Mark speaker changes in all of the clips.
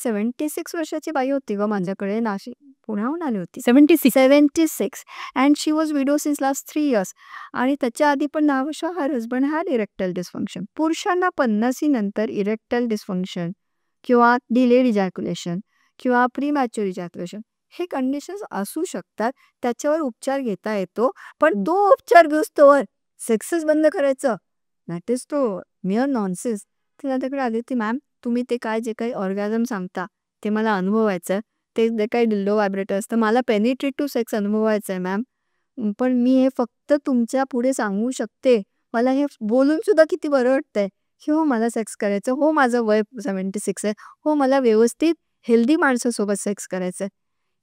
Speaker 1: 76 वर्षाची बाई होती ग माझ्याकडे, नाशिक पुण्याहून आली होती.
Speaker 2: 76.
Speaker 1: 76 and she was widow since last 3 years. आणि त्याच्या आधी पण 10 वर्ष her husband had erectile dysfunction. पुरुषांना 50 नंतर इरेक्टाईल डिस्फंक्शन किंवा डिलेड इजॅक्युलेशन किंवा प्रीमॅच्युअर इजॅक्युलेशन हे कंडिशन्स असू शकतात. त्याच्यावर उपचार घेता येतो. पण तो उपचार घेऊस्तोवर सेक्सच बंद करायचं, दॅट इज तो मिअर नॉनसेन्स. ती माझ्याकडे आली होती, मॅम तुम्ही ते काय जे काही ऑर्गॅझम सांगता ते मला अनुभवायचं आहे. ते जे काही डिल्डो व्हायब्रेटर असतं मला पेनिट्रेटिव्ह सेक्स अनुभवायचं आहे मॅम. पण मी हे फक्त तुमच्या पुढे सांगू शकते. मला हे बोलून सुद्धा किती बरं वाटतंय की हो मला सेक्स करायचं, हो माझं वय 76 आहे, हो मला व्यवस्थित हेल्दी माणसासोबत सेक्स करायचं आहे.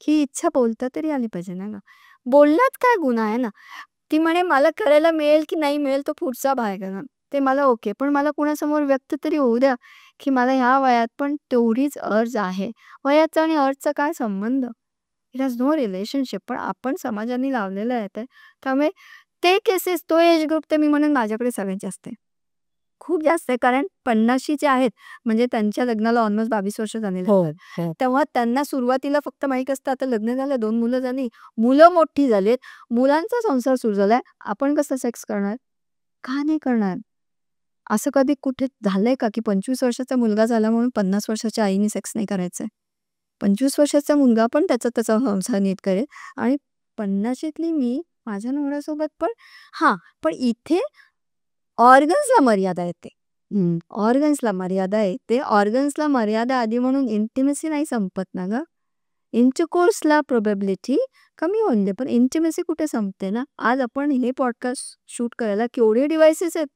Speaker 1: ही इच्छा बोलता तरी आली पाहिजे ना. बोलण्यात काय गुन्हा आहे ना. ती म्हणे मला करायला मिळेल की नाही मिळेल तो पुढचा भाग आहे ना, ते मला ओके, पण मला कुणासमोर व्यक्त तरी होऊ द्या की मला ह्या वयात पण तेवढीच अर्ज आहे. वयाचा आणि अर्जचा काय संबंध? It has no relationship. पण आपण समाजाने लावलेलं आहे ते. त्यामुळे ते केसेस, तो एज ग्रुप ते मी म्हणेन माझ्याकडे सगळ्यात जास्त आहे, खूप जास्त आहे. कारण 50 जे आहेत म्हणजे त्यांच्या लग्नाला ऑलमोस्ट 22 वर्ष झालेले
Speaker 2: हो,
Speaker 1: असतात.
Speaker 2: हो.
Speaker 1: तेव्हा त्यांना सुरुवातीला फक्त माहीत असतं आता लग्न झालं, 2 मुलं झाली, मुलं मोठी झालीत, मुलांचा संसार सुरू झालाय, आपण कसं सेक्स करणार? का नाही करणार? असं कधी कुठे झालंय का की 25 वर्षाचा मुलगा झाला म्हणून 50 वर्षाच्या आईने सेक्स नाही करायचंय? 25 वर्षाचा मुलगा पण त्याचा संसार नीट करेल. आणि 50शीतली मी माझ्या नवऱ्यासोबत पण पण इथे ऑर्गन्सला मर्यादा येते. ऑर्गन्सला मर्यादा येते. ऑर्गन्सला मर्यादा आली म्हणून इंटिमेसी नाही संपत ना ग. इंटरकोर्सला प्रोबॅबिलिटी कमी होऊन दे, पण इंटिमेसी कुठे संपते ना. आज आपण हे पॉडकास्ट शूट करायला केवढे डिव्हायसेस आहेत.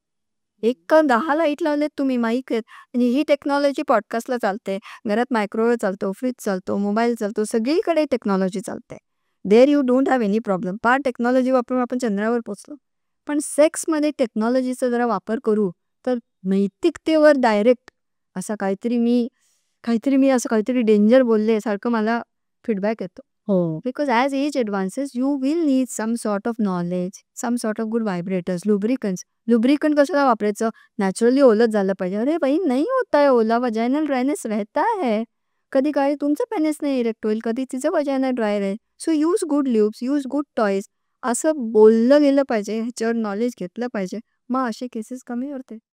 Speaker 1: एक का 10 लाईट लावलेत तुम्ही, माईक आहेत, आणि ही टेक्नॉलॉजी पॉडकास्टला चालते. घरात मायक्रोवेव्ह चालतो, फ्रीज चालतो, मोबाईल चालतो, सगळीकडे टेक्नॉलॉजी चालते. There you don't have any problem. पार टेक्नॉलॉजी वापरून आपण चंद्रावर पोचलो. पण सेक्समध्ये टेक्नॉलॉजीचा जरा वापर करू तर नैतिकतेवर डायरेक्ट असं काहीतरी मी असं काहीतरी डेंजर बोलले सारखं मला फीडबॅक येतो.
Speaker 2: हो.
Speaker 1: Because as age advances, you will need some sort of knowledge, some sort of good vibrators, lubricants. Lubricant कशाला वापरायचं? नॅचरली ओलच झालं पाहिजे. अरे बाई नाही होता है ओला, वजायनल ड्रायनेस रहता है. कधी काही तुमचं पेनिस नाही इरेक्ट होईल, कधी तिचं वजायनल ड्राय राहील. So use good lubes, use good toys असं बोललं गेलं पाहिजे, ह्याच्यावर नॉलेज घेतलं पाहिजे. मग असे केसेस कमी होते.